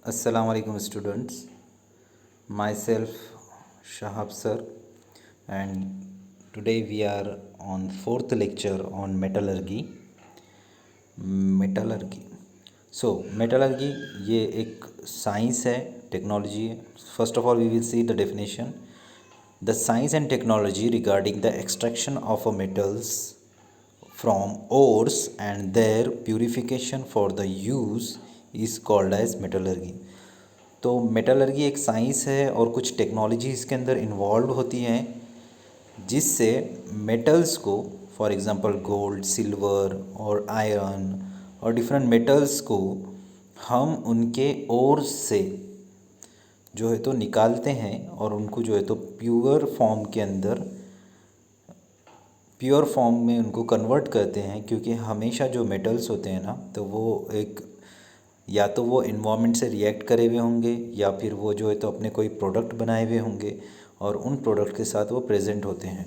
Assalamu alaikum students. Myself Shahab sir, and today we are on fourth lecture on metallurgy. Metallurgy metallurgy ये एक science है, technology है. First of all we will see the definition. The science and technology regarding the extraction of a metals from ores and their purification for the use is called as metallurgy. तो metallurgy एक science है और कुछ technology इसके अंदर involve होती हैं जिससे मेटल्स को, फॉर एग्जांपल गोल्ड, सिल्वर और आयरन और डिफरेंट मेटल्स को हम उनके ओर्स से जो है तो निकालते हैं और उनको जो है तो प्योर फॉर्म में उनको कन्वर्ट करते हैं. क्योंकि हमेशा जो मेटल्स होते हैं ना, तो वो एक या तो वो इन्वायरमेंट से रिएक्ट करे हुए होंगे या फिर वो जो है तो अपने कोई प्रोडक्ट बनाए हुए होंगे और उन प्रोडक्ट के साथ वो प्रेजेंट होते हैं.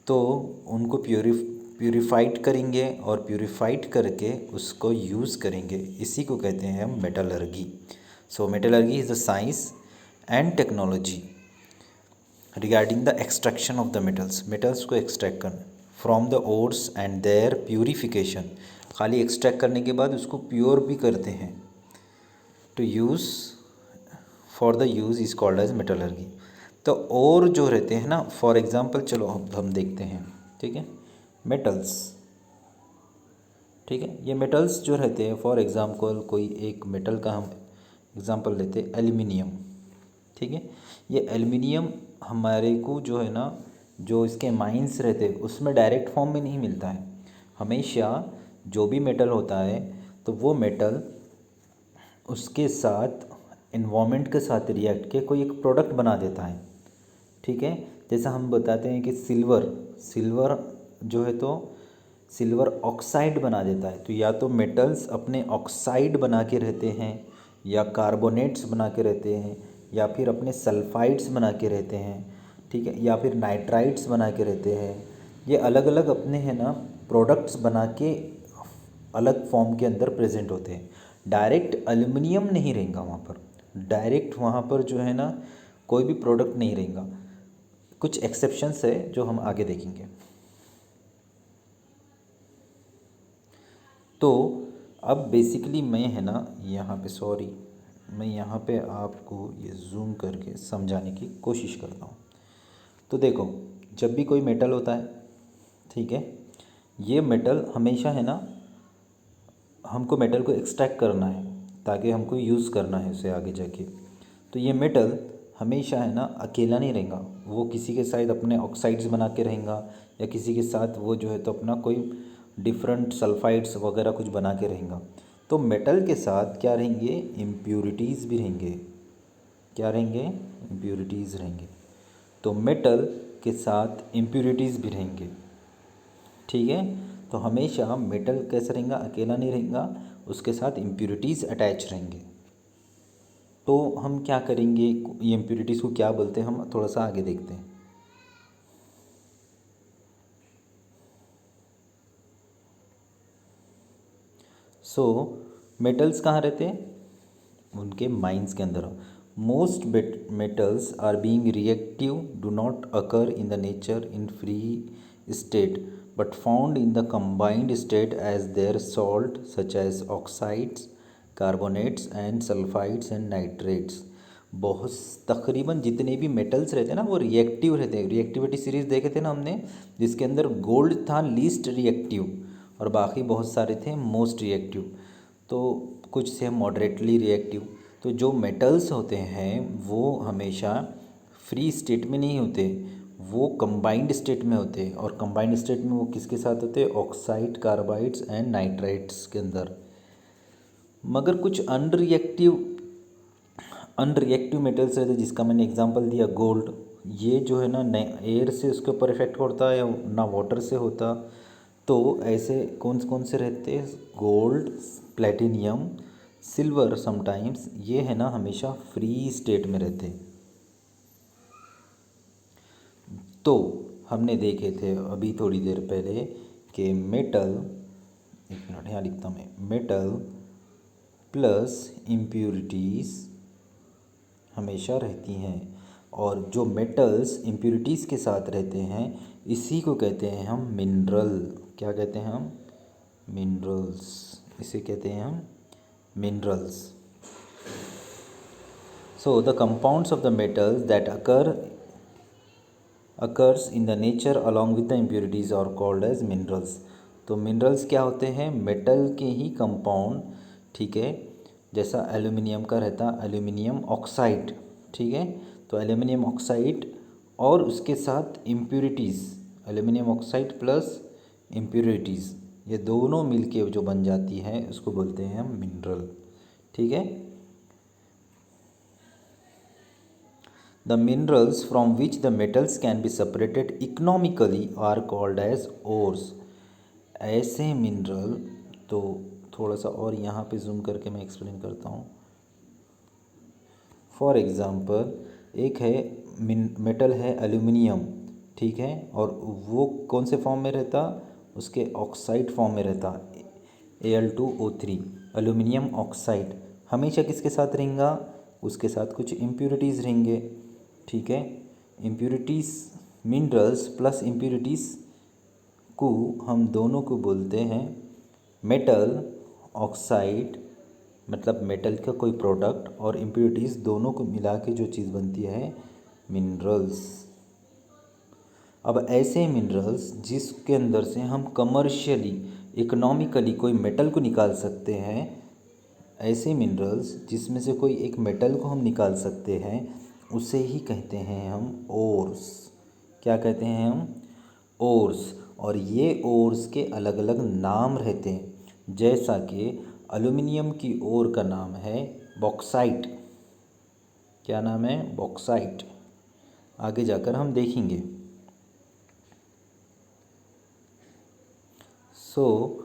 तो उनको प्यूरिफाइड करेंगे और प्यूरिफाइड करके उसको यूज़ करेंगे. इसी को कहते हैं हम metallurgy. So metallurgy is the science and technology regarding the extraction of the metals को एक्सट्रैक्ट करना from the ores and their purification. खाली एक्सट्रैक्ट करने के बाद उसको प्योर भी करते हैं. To use for the use is called as metallurgy. तो और जो रहते हैं ना, फॉर एग्ज़ाम्पल चलो हम देखते हैं. ठीक है, मेटल्स. ठीक है, ये मेटल्स जो रहते हैं, फॉर एग्ज़ाम्पल कोई एक मेटल का हम एग्ज़ाम्पल लेते हैं, एल्युमिनियम. ठीक है, ये एल्युमिनियम हमारे को जो है ना, जो इसके माइंस रहते हैं उसमें डायरेक्ट फॉर्म में नहीं मिलता है. हमेशा जो भी मेटल होता है तो वो मेटल उसके साथ इन्वायरमेंट के साथ रिएक्ट के कोई एक प्रोडक्ट बना देता है. ठीक है, जैसा हम बताते हैं कि सिल्वर जो है तो सिल्वर ऑक्साइड बना देता है. तो या तो मेटल्स अपने ऑक्साइड बना के रहते हैं या कार्बोनेट्स बना के रहते हैं या फिर अपने सल्फाइड्स बना के रहते हैं. ठीक है, या फिर नाइट्राइड्स बना के रहते हैं. ये अलग अलग अपने हैं ना प्रोडक्ट्स बना के अलग फॉर्म के अंदर प्रेजेंट होते हैं. डायरेक्ट एल्युमिनियम नहीं रहेगा वहाँ पर. डायरेक्ट वहाँ पर जो है ना कोई भी प्रोडक्ट नहीं रहेगा. कुछ एक्सेप्शंस है जो हम आगे देखेंगे. तो अब बेसिकली मैं है ना यहाँ पे मैं यहाँ पे आपको ये जूम करके समझाने की कोशिश करता हूँ. तो देखो, जब भी कोई मेटल होता है, ठीक है, ये मेटल हमेशा है ना, हमको मेटल को एक्सट्रैक्ट करना है ताकि हमको यूज़ करना है उसे आगे जाके. तो ये मेटल हमेशा है ना अकेला नहीं रहेगा. वो किसी के साथ अपने ऑक्साइड्स बना के रहेगा या किसी के साथ वो जो है तो अपना कोई डिफरेंट सल्फाइड्स वगैरह कुछ बना के रहेगा. तो मेटल के साथ क्या रहेंगे, इम्प्यूरिटीज़ भी रहेंगे. क्या रहेंगे, इम्प्यूरिटीज़ रहेंगे. तो मेटल के साथ इम्प्यूरिटीज़ भी रहेंगे. ठीक है, तो हमेशा मेटल कैसा रहेगा, अकेला नहीं रहेगा, उसके साथ इम्प्यूरिटीज़ अटैच रहेंगे. तो हम क्या करेंगे, ये इम्प्यूरिटीज़ को क्या बोलते हैं हम थोड़ा सा आगे देखते हैं. सो मेटल्स कहाँ रहते हैं, उनके माइंस के अंदर. Most metals are being reactive, do not occur in the nature in free state but found in the combined state as their salt such as oxides, carbonates and sulphides and nitrates. बहुत तकरीबन जितने भी metals रहते हैं ना वो reactive रहते हैं. रिएक्टिविटी सीरीज़ देखे थे ना हमने, जिसके अंदर गोल्ड था लीस्ट रिएक्टिव और बाकी बहुत सारे थे मोस्ट रिएक्टिव. तो कुछ थे मॉडरेटली रिएक्टिव. तो जो मेटल्स होते हैं वो हमेशा फ्री स्टेट में नहीं होते, वो कंबाइंड स्टेट में होते हैं. और कंबाइंड स्टेट में वो किसके साथ होते हैं, ऑक्साइड, कार्बाइड्स एंड नाइट्राइट्स के अंदर. मगर कुछ अनरिएक्टिव मेटल्स रहते हैं, जिसका मैंने एग्जांपल दिया गोल्ड. ये जो है ना एयर से उसके ऊपर इफेक्ट होता है या ना वाटर से होता. तो ऐसे कौन कौन से रहते हैं, गोल्ड, प्लेटिनियम, सिल्वर समटाइम्स, ये है ना हमेशा फ्री स्टेट में रहते हैं. तो हमने देखे थे अभी थोड़ी देर पहले कि मेटल, एक मिनट यहाँ लिखता हूँ मैं, मेटल प्लस इम्प्योरिटीज़ हमेशा रहती हैं। और जो मेटल्स इम्प्योरिटीज़ के साथ रहते हैं इसी को कहते हैं हम मिनरल। क्या कहते हैं हम? मिनरल्स। इसे कहते हैं हम minerals. So the compounds of the metals that occurs in the nature along with the impurities are called as minerals. तो मिनरल्स क्या होते हैं? मेटल के ही कंपाउंड, ठीक है। जैसा एल्यूमिनियम का रहता एल्यूमिनियम ऑक्साइड, ठीक है। तो एल्यूमिनियम ऑक्साइड और उसके साथ impurities, aluminium oxide plus impurities, ये दोनों मिलके जो बन जाती है उसको बोलते हैं हम मिनरल, ठीक है। The minerals from which the metals can be separated economically are called as ores। ऐसे मिनरल, तो थोड़ा सा और यहाँ पे जूम करके मैं एक्सप्लेन करता हूँ। फॉर एग्ज़ाम्पल एक है मेटल है एल्यूमिनियम, ठीक है, और वो कौन से फॉर्म में रहता? उसके ऑक्साइड फॉर्म में रहता, Al2O3, एल्यूमिनियम ऑक्साइड। हमेशा किसके साथ रहेंगा? उसके साथ कुछ इम्प्योरिटीज़ रहेंगे, ठीक है। इम्प्योरिटीज़, मिनरल्स प्लस इम्प्योरिटीज़ को हम दोनों को बोलते हैं मेटल ऑक्साइड, मतलब मेटल का कोई प्रोडक्ट, और इम्प्योरिटीज़ दोनों को मिला के जो चीज़ बनती है मिनरल्स। अब ऐसे मिनरल्स जिसके अंदर से हम कमर्शियली इकोनॉमिकली कोई मेटल को निकाल सकते हैं, ऐसे मिनरल्स जिसमें से कोई एक मेटल को हम निकाल सकते हैं उसे ही कहते हैं हम ओर्स। क्या कहते हैं हम? ओर्स। और ये ओर्स के अलग अलग नाम रहते हैं, जैसा कि एल्यूमिनियम की ओर का नाम है बॉक्साइट। क्या नाम है? बॉक्साइट। आगे जाकर हम देखेंगे। So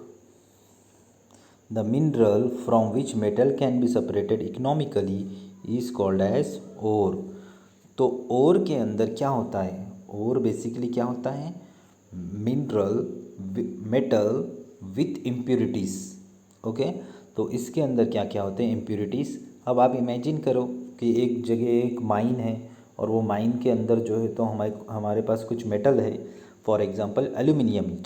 the mineral from which metal can be separated economically is called as ore. तो ओर के अंदर क्या होता है? ओर बेसिकली क्या होता है? Mineral metal with impurities, okay. तो इसके अंदर क्या क्या होते हैं? इम्प्योरिटीज़। अब आप इमेजिन करो कि एक जगह एक माइन है और वो माइन के अंदर जो है तो हमारे पास कुछ मेटल है, फॉर एग्जांपल एल्यूमिनियम।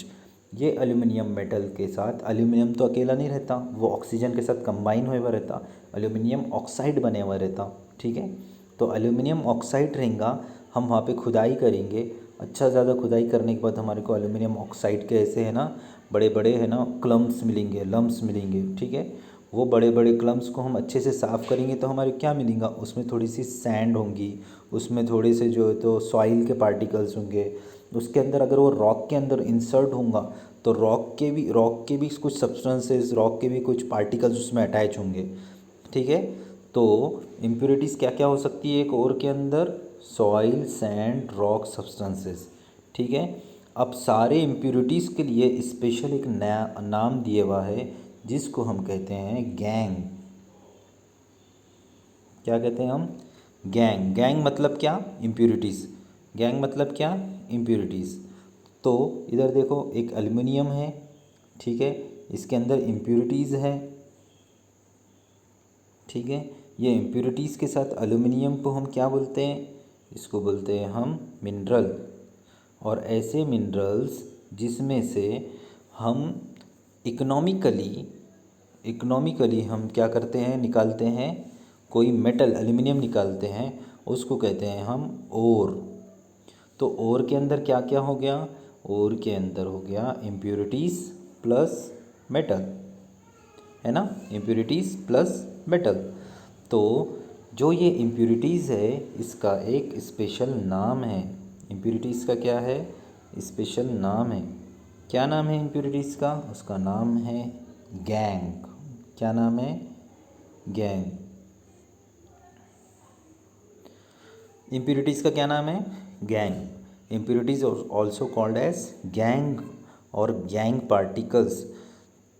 ये एल्यूमिनियम मेटल के साथ, एल्यूमिनियम तो अकेला नहीं रहता, वो ऑक्सीजन के साथ कंबाइन हुआ रहता, एल्यूमिनियम ऑक्साइड बने हुआ रहता, ठीक है। तो एल्यूमिनियम ऑक्साइड रहेगा, हम वहाँ पे खुदाई करेंगे। अच्छा ज़्यादा खुदाई करने के बाद हमारे को एल्यूमिनियम ऑक्साइड के ऐसे है ना बड़े बड़े है ना क्लम्स मिलेंगे, लम्स मिलेंगे, ठीक है। वो बड़े बड़े क्लम्स को हम अच्छे से साफ़ करेंगे तो हमारे क्या मिलेगा? उसमें थोड़ी सी सैंड होंगी, उसमें थोड़े से जो है तो सॉइल के पार्टिकल्स होंगे। उसके अंदर अगर वो रॉक के अंदर इंसर्ट होगा तो रॉक के भी कुछ सब्सटेंसेस, रॉक के भी कुछ पार्टिकल्स उसमें अटैच होंगे, ठीक है। तो इम्प्योरिटीज़ क्या क्या हो सकती है एक ओर के अंदर? सॉइल, सैंड, रॉक, सब्सटेंसेस, ठीक है। अब सारे इम्प्योरिटीज़ के लिए स्पेशल एक नया नाम दिया हुआ है जिसको हम कहते हैं गैंग। क्या कहते हैं हम? गैंग। गैंग मतलब क्या? इम्प्योरिटीज़। गैंग मतलब क्या? इम्प्योरिटीज़। तो इधर देखो एक एल्युमिनियम है, ठीक है, इसके अंदर इम्प्योरिटीज़ है, ठीक है। ये इम्प्योरिटीज़ के साथ एल्युमिनियम को हम क्या बोलते हैं? इसको बोलते हैं हम मिनरल। और ऐसे मिनरल्स जिसमें से हम इकोनॉमिकली हम क्या करते हैं? निकालते हैं कोई मेटल, एल्युमिनियम निकालते हैं, उसको कहते हैं हम ओर। तो ओर के अंदर क्या क्या हो गया? ओर के अंदर हो गया इम्प्योरिटीज़ प्लस मेटल, है ना, इम्प्योरिटीज़ प्लस मेटल। तो जो ये इम्प्योरिटीज़ है इसका एक स्पेशल नाम है। इम्प्योरिटीज़ का क्या है? स्पेशल नाम है। क्या नाम है इम्प्योरिटीज़ का? उसका नाम है गैंग। क्या नाम है? गैंग। इम्प्योरिटीज़ का क्या नाम है? Gangue. Impurities also called as gangue और गैंग पार्टिकल्स।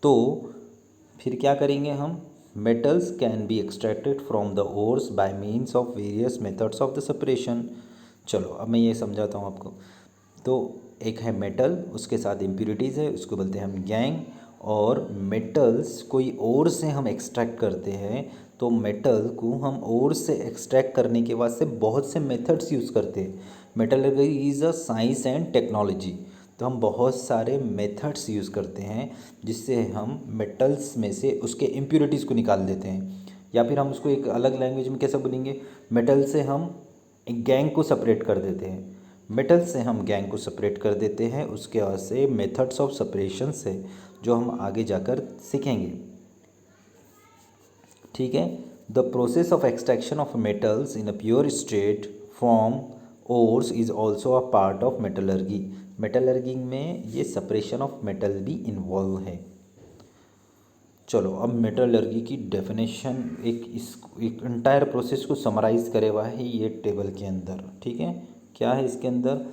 तो फिर क्या करेंगे हम? Metals can be extracted from the ores by means of various methods of the separation. चलो अब मैं ये समझाता हूँ आपको। तो एक है मेटल, उसके साथ इम्प्योरिटीज़ है, उसको बोलते हैं हम गैंग। और मेटल्स कोई और से हम एक्सट्रैक्ट करते हैं, तो मेटल को हम और से एक्सट्रैक्ट करने के वास्ते बहुत से मेथड्स यूज़ करते हैं। Metallurgy is a science and technology. तो हम बहुत सारे मेथड्स यूज़ करते हैं जिससे हम मेटल्स में से उसके इम्प्योरिटीज़ को निकाल देते हैं, या फिर हम उसको एक अलग लैंग्वेज में कैसे बोलेंगे, मेटल से हम एक गैंग को सेपरेट कर देते हैं। मेटल से हम गैंग को सेपरेट कर देते हैं, उसके बाद से मेथड्स ऑफ सेपरेशन से जो हम आगे जाकर सीखेंगे। ठीक है। The process of extraction of metals in a pure state from ores is also a part of metallurgy. Metallurgy में ये सेपरेशन ऑफ मेटल भी इन्वॉल्व है। चलो अब मेटलर्जी की डेफिनेशन एक एंटायर प्रोसेस को समराइज़ करे हुआ है ये टेबल के अंदर। ठीक है, क्या है इसके अंदर,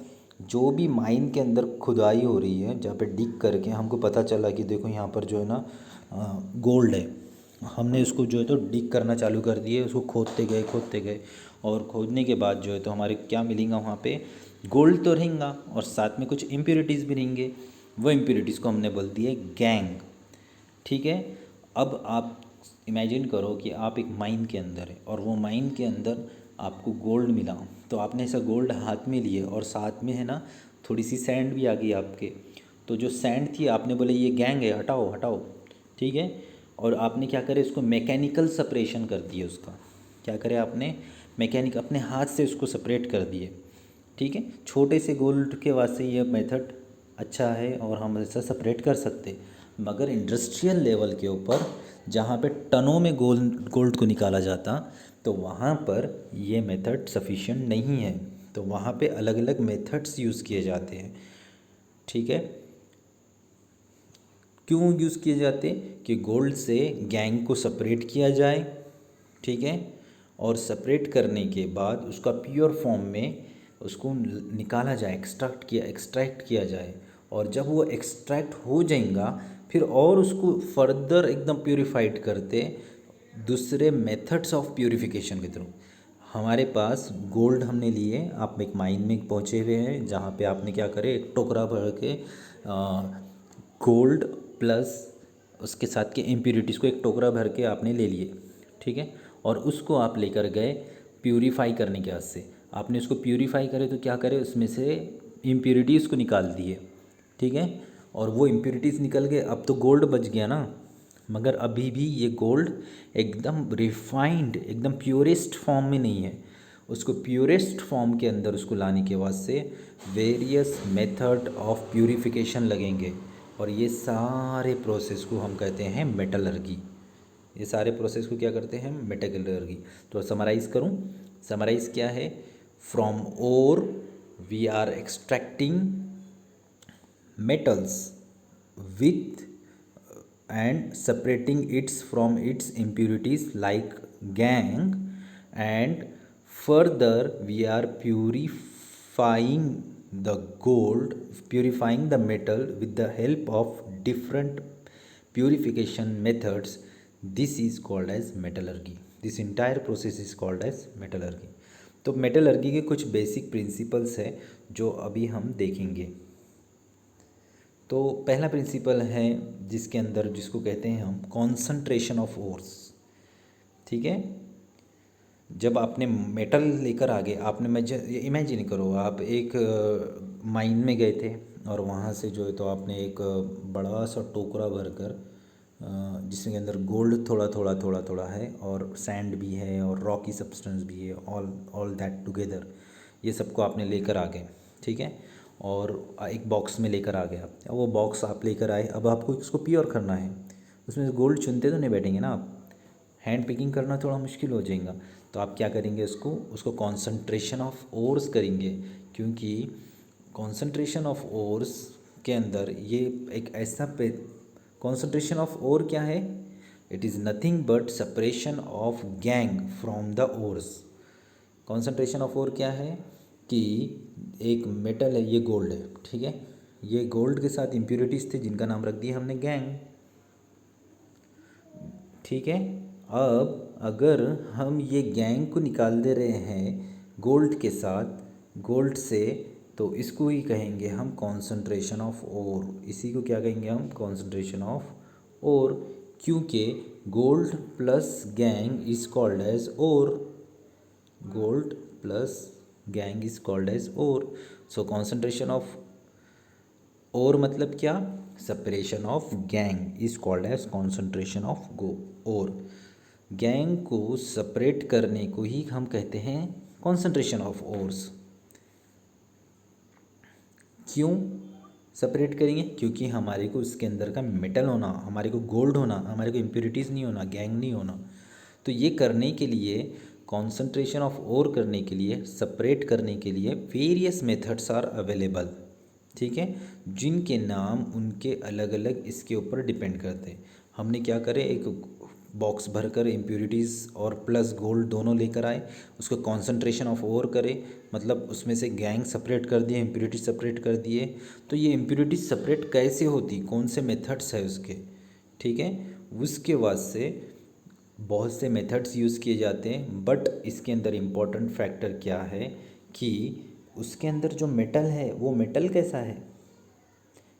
जो भी माइन के अंदर खुदाई हो रही है, जहाँ पे डिग करके हमको पता चला कि देखो यहाँ पर जो है ना गोल्ड है, हमने उसको जो है तो डिग करना चालू कर दिए, उसको खोदते गए और खोदने के बाद जो है तो हमारे क्या मिलेगा वहाँ पे, गोल्ड तो रहेगा और साथ में कुछ इम्प्योरिटीज़ भी रहेंगे। वो इम्प्योरिटीज़ को हमने बोल दिया गैंग। ठीक है। अब आप इमेजिन करो कि आप एक माइन के अंदर है और वो माइन के अंदर आपको गोल्ड मिला, तो आपने ऐसा गोल्ड हाथ में लिए और साथ में है ना थोड़ी सी सैंड भी आ गई आपके, तो जो सैंड थी आपने बोले ये गैंग है, हटाओ हटाओ। ठीक है। और आपने क्या करे, इसको मैकेनिकल सेपरेशन कर दिए उसका, क्या करे आपने, मैकेनिक अपने हाथ से उसको सेपरेट कर दिए। ठीक है। छोटे से गोल्ड के वास्ते ये मेथड अच्छा है और हम ऐसा सेपरेट कर सकते, मगर इंडस्ट्रियल लेवल के ऊपर जहाँ पे टनों में गोल्ड को निकाला जाता, तो वहाँ पर ये मेथड सफिशिएंट नहीं है, तो वहाँ पे अलग अलग मेथड्स यूज़ किए जाते हैं। ठीक है। क्यों यूज़ किए जाते, कि गोल्ड से गैंग को सेपरेट किया जाए। ठीक है। और सेपरेट करने के बाद उसका प्योर फॉर्म में उसको निकाला जाए, एक्सट्रैक्ट किया जाए, और जब वो एक्सट्रैक्ट हो जाएगा फिर और उसको फर्दर एकदम प्योरीफाइड करते दूसरे मेथड्स ऑफ प्योरीफिकेशन के थ्रू। हमारे पास गोल्ड हमने लिए, आप एक माइन में पहुंचे हुए हैं जहाँ पे आपने क्या करे, एक टोकरा भर के गोल्ड प्लस उसके साथ के इम्प्योरिटीज़ को एक टोकरा भर के आपने ले लिए। ठीक है। और उसको आप लेकर गए प्यूरीफाई करने के वास्ते, आपने उसको प्यूरीफाई करे तो क्या करे, उसमें से इम्प्योरिटीज़ को निकाल दिए। ठीक है। और वो इम्प्योरिटीज़ निकल गए, अब तो गोल्ड बच गया ना, मगर अभी भी ये गोल्ड एकदम रिफाइंड, एकदम प्योरेस्ट फॉर्म में नहीं है। उसको प्योरेस्ट फॉर्म के अंदर उसको लाने के वास्ते वेरियस मेथड ऑफ प्यूरिफिकेशन लगेंगे, और ये सारे प्रोसेस को हम कहते हैं मेटलर्जी। ये सारे प्रोसेस को क्या करते हैं, मेटलर्जी। तो समराइज़ करूं, समराइज़ क्या है, from ore we are extracting metals with and separating its from its impurities like gangue, and further we are purifying the metal with the help of different purification methods. This is called as metallurgy. This entire process is called as metallurgy. तो metallurgy के कुछ basic principles है जो अभी हम देखेंगे। तो पहला प्रिंसिपल है जिसके अंदर, जिसको कहते हैं हम कॉन्संट्रेशन ऑफ ओर्स। ठीक है। जब आपने मेटल लेकर आ गए, आपने इमेजिन करो आप एक माइन में गए थे और वहाँ से जो है तो आपने एक बड़ा सा टोकरा भरकर जिसके अंदर गोल्ड थोड़ा है और सैंड भी है और रॉकी सब्सटेंस भी है, ऑल दैट टुगेदर, ये सबको आपने लेकर आ गए। ठीक है। और एक बॉक्स में लेकर आ गए आप, वो बॉक्स आप लेकर आए, अब आपको इसको प्योर करना है। उसमें गोल्ड चुनते तो नहीं बैठेंगे ना आप, हैंड पिकिंग करना थोड़ा मुश्किल हो जाएगा, तो आप क्या करेंगे, उसको कॉन्संट्रेशन ऑफ ओर्स करेंगे, क्योंकि कॉन्संट्रेशन ऑफ ओर्स के अंदर ये एक ऐसा कॉन्संट्रेशन ऑफ ओर क्या है, it is nothing but separation of gangue from the ores. Concentration of ore क्या है कि एक मेटल है, ये गोल्ड है। ठीक है। ये गोल्ड के साथ इम्प्योरिटीज़ थे जिनका नाम रख दिया हमने गैंग। ठीक है। अब अगर हम ये गैंग को निकाल दे रहे हैं गोल्ड के साथ, गोल्ड से, तो इसको ही कहेंगे हम कॉन्संट्रेशन ऑफ ओर। इसी को क्या कहेंगे हम, कॉन्संट्रेशन ऑफ और क्योंकि gold plus gangue is called as ore, gold plus gangue is called as ore, so concentration of ore मतलब क्या, separation of gangue is called as concentration of गो ore, gangue को separate करने को ही हम कहते हैं कॉन्सेंट्रेशन ऑफ ओर्स। क्यों सेपरेट करेंगे, क्योंकि हमारे को इसके अंदर का मेटल होना, हमारे को गोल्ड होना, हमारे को इम्प्योरिटीज़ नहीं होना, गैंग नहीं होना। तो ये करने के लिए, कॉन्सेंट्रेशन ऑफ ओर करने के लिए, सेपरेट करने के लिए वेरियस मेथड्स आर अवेलेबल, ठीक है, जिनके नाम उनके अलग अलग इसके ऊपर डिपेंड करते हैं। हमने क्या करे, एक बॉक्स भरकर इम्प्योरिटीज़ और प्लस गोल्ड दोनों लेकर आए, उसको कॉन्सेंट्रेशन ऑफ ओर करे, मतलब उसमें से गैंग सेपरेट कर दिए, इम्प्योरिटीज सेपरेट कर दिए। तो ये इम्प्योरिटीज सेपरेट कैसे होती, कौन से मेथड्स है उसके, ठीक है, उसके बाद से बहुत से मेथड्स यूज़ किए जाते हैं। बट इसके अंदर इम्पॉर्टेंट फैक्टर क्या है कि उसके अंदर जो मेटल है वो मेटल कैसा है,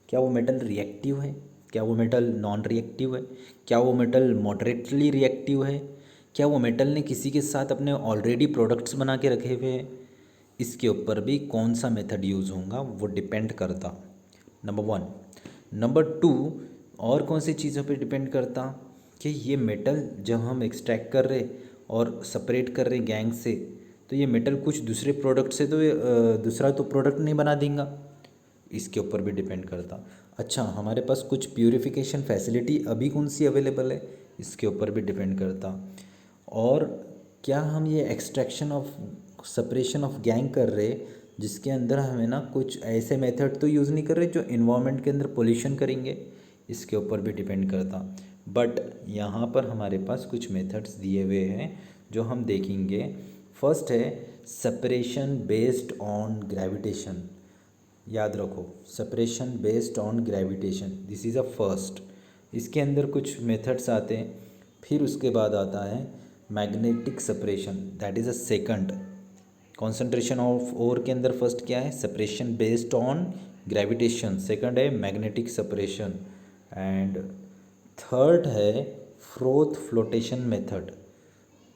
क्या वो मेटल रिएक्टिव है, क्या वो मेटल नॉन रिएक्टिव है, क्या वो मेटल मॉडरेटली रिएक्टिव है, क्या वो मेटल ने किसी के साथ अपने ऑलरेडी प्रोडक्ट्स बना के रखे हुए हैं, इसके ऊपर भी कौन सा मेथड यूज़ होगा वो डिपेंड करता, नंबर वन। नंबर टू, और कौन सी चीज़ों पे डिपेंड करता कि ये मेटल जब हम एक्सट्रैक्ट कर रहे और सेपरेट कर रहे गैंग से, तो ये मेटल कुछ दूसरे प्रोडक्ट से तो दूसरा तो प्रोडक्ट नहीं बना देगा, इसके ऊपर भी डिपेंड करता। अच्छा, हमारे पास कुछ प्यूरिफिकेशन फैसिलिटी अभी कौन सी अवेलेबल है, इसके ऊपर भी डिपेंड करता। और क्या हम ये extraction of separation of gang कर रहे जिसके अंदर हमें ना कुछ ऐसे मेथड तो यूज़ नहीं कर रहे जो इन्वायरमेंट के अंदर पोल्यूशन करेंगे, इसके ऊपर भी डिपेंड करता। बट यहाँ पर हमारे पास कुछ मेथड्स दिए हुए हैं जो हम देखेंगे। फर्स्ट है सेपरेशन बेस्ड ऑन ग्रेविटेशन, याद रखो, separation based on gravitation, this is a first. इसके अंदर कुछ मेथड्स आते हैं। फिर उसके बाद आता है magnetic separation, that is a second. Concentration of ore के अंदर फर्स्ट क्या है, separation based on gravitation, second है मैग्नेटिक सेपरेशन, एंड थर्ड है फ्रोथ फ्लोटेशन मेथड।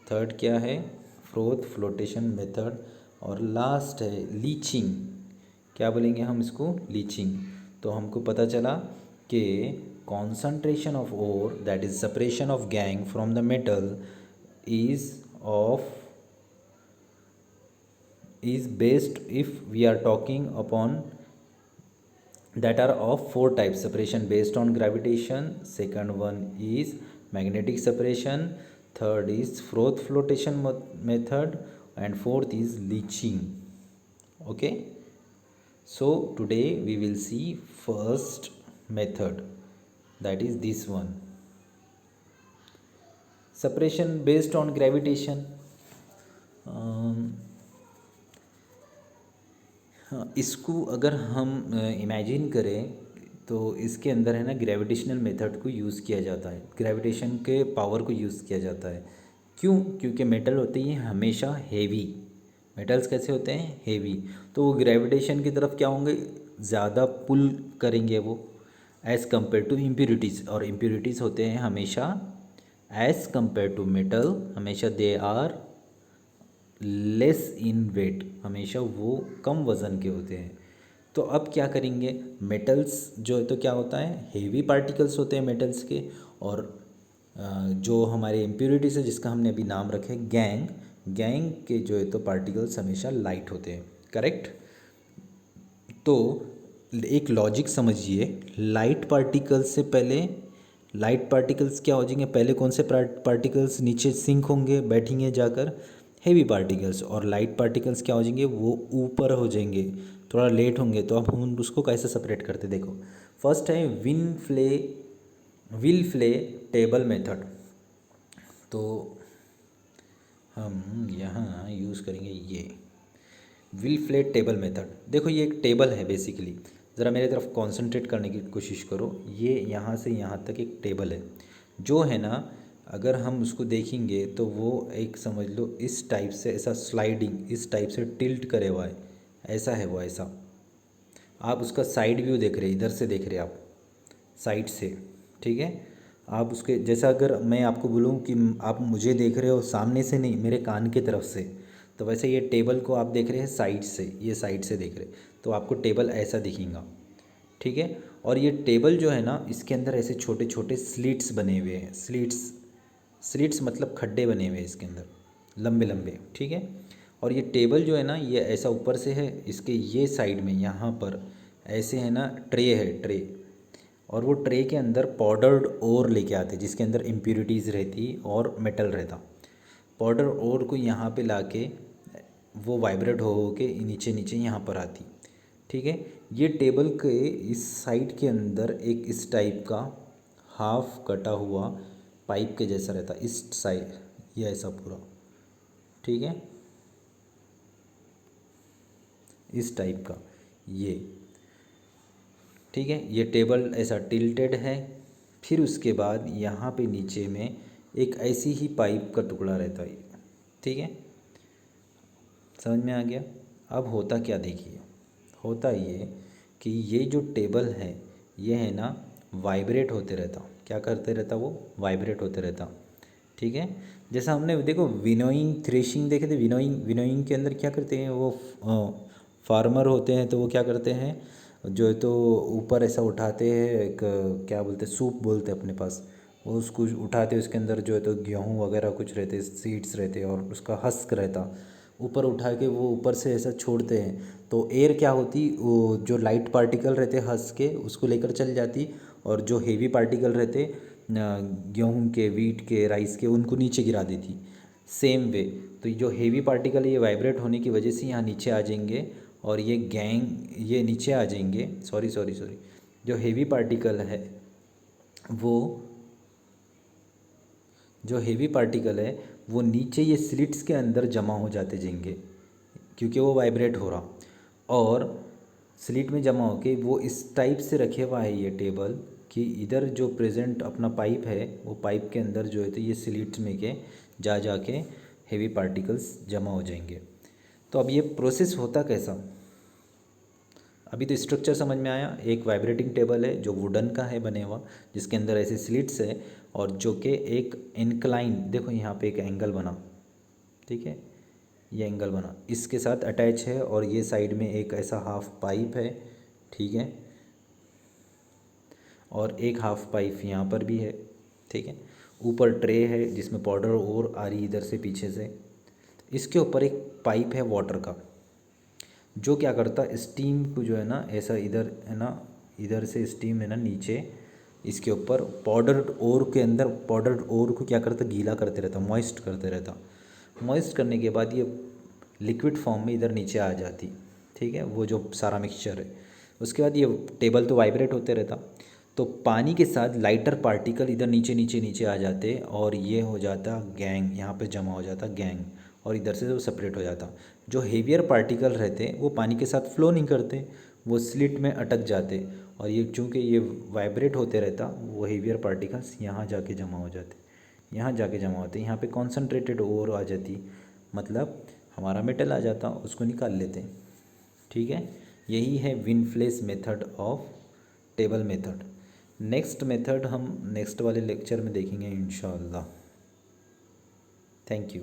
थर्ड क्या है, फ्रोथ फ्लोटेशन मेथड, और लास्ट है लीचिंग, क्या बोलेंगे हम इसको, लीचिंग। तो हमको पता चला कि concentration of ore that is separation of gangue from the metal is based, if we are talking upon, that are of four types: separation based on gravitation, second one is magnetic separation, third is froth flotation method, and fourth is leaching. Okay, so today we will see first method, that is this one, separation based on gravitation. हाँ, इसको अगर हम imagine करें तो इसके अंदर है ना ग्रेविटेशनल मेथड को यूज़ किया जाता है, ग्रेविटेशन के पावर को यूज़ किया जाता है। क्यों, क्योंकि मेटल होते हैं हमेशा हेवी, मेटल्स कैसे होते हैं, हेवी, तो वो ग्रेविटेशन की तरफ क्या होंगे, ज़्यादा पुल करेंगे वो, एज़ कम्पेयर टू इम्प्योरिटीज़, और इम्प्योरिटीज़ होते हैं हमेशा एज़ कम्पेयर टू मेटल, हमेशा they are less in weight, हमेशा वो कम वज़न के होते हैं। तो अब क्या करेंगे, मेटल्स जो है तो क्या होता है, हेवी पार्टिकल्स होते हैं मेटल्स के, और जो हमारे इम्प्योरिटीज़ है जिसका हमने अभी नाम रखा है गैंग, गैंग के जो है तो पार्टिकल्स हमेशा लाइट होते हैं, करेक्ट। तो एक लॉजिक समझिए, लाइट पार्टिकल्स से पहले, लाइट पार्टिकल्स क्या हो जाएंगे, पहले कौन से पार्टिकल्स नीचे सिंक होंगे, बैठेंगे जाकर, हेवी पार्टिकल्स, और लाइट पार्टिकल्स क्या हो जाएंगे, वो ऊपर हो जाएंगे, थोड़ा लेट होंगे। तो अब हम उसको कैसे सेपरेट करते, देखो, फर्स्ट है विल फ्ले टेबल मेथड। तो हम यहाँ यूज़ करेंगे ये विल फ्ले टेबल मेथड। देखो ये एक टेबल है बेसिकली, ज़रा मेरे तरफ कंसंट्रेट करने की कोशिश करो, ये यहाँ से यहाँ तक एक टेबल है जो है ना, अगर हम उसको देखेंगे तो वो एक समझ लो इस टाइप से, ऐसा स्लाइडिंग इस टाइप से टिल्ट करे हुआ है, ऐसा है वो, ऐसा। आप उसका साइड व्यू देख रहे हैं, इधर से देख रहे हैं आप साइड से, ठीक है। आप उसके जैसा, अगर मैं आपको बोलूँ कि आप मुझे देख रहे हो सामने से नहीं, मेरे कान की तरफ से, तो वैसे ये टेबल को आप देख रहे हैं साइड से, ये साइड से देख रहे, तो आपको टेबल ऐसा दिखेगा। ठीक है। और ये टेबल जो है ना, इसके अंदर ऐसे छोटे छोटे स्लिट्स बने हुए हैं। स्लिट्स, स्लिट्स मतलब खड्डे बने हुए हैं इसके अंदर, लंबे लंबे। ठीक है। और ये टेबल जो है ना, ये ऐसा ऊपर से है, इसके ये साइड में यहाँ पर ऐसे है ना, ट्रे है, ट्रे। और वो ट्रे के अंदर पाउडर्ड ओर लेके आते, जिसके अंदर इम्प्योरिटीज़ रहती और मेटल रहता। पाउडर ओर को यहाँ पे लाके वो वाइब्रेट हो के नीचे नीचे यहाँ पर आती। ठीक है। ये टेबल के इस साइड के अंदर एक इस टाइप का हाफ कटा हुआ पाइप के जैसा रहता, इस साइड ये ऐसा पूरा। ठीक है, इस टाइप का ये। ठीक है, ये टेबल ऐसा टिल्टेड है। फिर उसके बाद यहाँ पे नीचे में एक ऐसी ही पाइप का टुकड़ा रहता है। ठीक है, समझ में आ गया। अब होता क्या देखिए, होता ये कि ये जो टेबल है ये है ना, वाइब्रेट होते रहता। क्या करते रहता वो? वाइब्रेट होते रहता। ठीक है। जैसा हमने देखो विनोइंग थ्रेशिंग देखे थे, विनोइंग, विनोइंग के अंदर क्या करते हैं वो, फार्मर होते हैं तो वो क्या करते हैं, जो है तो ऊपर ऐसा उठाते हैं, एक क्या बोलते हैं, सूप बोलते हैं अपने पास, वो उसको उठाते हैं, उसके अंदर जो है तो गेहूँ वगैरह कुछ रहते, सीड्स रहते और उसका हस्क रहता, ऊपर उठा के वो ऊपर से ऐसा छोड़ते हैं। तो एयर क्या होती, वो जो लाइट पार्टिकल रहते हंस के उसको लेकर चल जाती, और जो हेवी पार्टिकल रहते गेहूं के, वीट के, राइस के, उनको नीचे गिरा देती। सेम वे, तो जो हेवी पार्टिकल ये वाइब्रेट होने की वजह से यहाँ नीचे आ जाएंगे, और ये गैंग ये नीचे आ जाएंगे, सॉरी सॉरी सॉरी, जो हेवी पार्टिकल है वो, जो हेवी पार्टिकल है वो नीचे ये स्लिट्स के अंदर जमा हो जाते जाएंगे, क्योंकि वो वाइब्रेट हो रहा, और स्लिट में जमा होके वो इस टाइप से रखे हुआ है ये टेबल, कि इधर जो प्रेजेंट अपना पाइप है, वो पाइप के अंदर जो है तो ये स्लिट्स में के जा के हेवी पार्टिकल्स जमा हो जाएंगे। तो अब ये प्रोसेस होता कैसा, अभी तो स्ट्रक्चर समझ में आया। एक वाइब्रेटिंग टेबल है जो वुडन का है बने हुआ, जिसके अंदर ऐसे स्लिट्स है, और जो कि एक इंक्लाइन, देखो यहाँ पे एक एंगल बना, ठीक है, ये एंगल बना इसके साथ अटैच है, और ये साइड में एक ऐसा हाफ पाइप है। ठीक है, और एक हाफ पाइप यहाँ पर भी है। ठीक है, ऊपर ट्रे है जिसमें पाउडर और आ रही इधर से पीछे से। इसके ऊपर एक पाइप है वाटर का, जो क्या करता, स्टीम को जो है ना ऐसा इधर है ना, इधर से स्टीम है ना नीचे इसके ऊपर पाउडर्ड ओर के अंदर, पाउडर्ड ओर को क्या करता, गीला करते रहता, मॉइस्ट करते रहता। मॉइस्ट करने के बाद ये लिक्विड फॉर्म में इधर नीचे आ जाती। ठीक है, वो जो सारा मिक्सचर है। उसके बाद ये टेबल तो वाइब्रेट होते रहता, तो पानी के साथ लाइटर पार्टिकल इधर नीचे नीचे नीचे आ जाते, और ये हो जाता गैंग, यहाँ पे जमा हो जाता गैंग, और इधर से वो सेपरेट हो जाता। जो हेवियर पार्टिकल रहते वो पानी के साथ फ्लो नहीं करते, वो स्लिट में अटक जाते, और ये चूँकि ये वाइब्रेट होते रहता, वो हेवियर पार्टिकल्स यहाँ जाके जमा हो जाते, यहाँ जाके जमा होते, यहाँ पे कॉन्सनट्रेटेड ओर आ जाती, मतलब हमारा मेटल आ जाता, उसको निकाल लेते। ठीक है, यही है विनफ्लेस method of table method. Next method हम नेक्स्ट वाले लेक्चर में देखेंगे इंशाल्लाह। Thank you.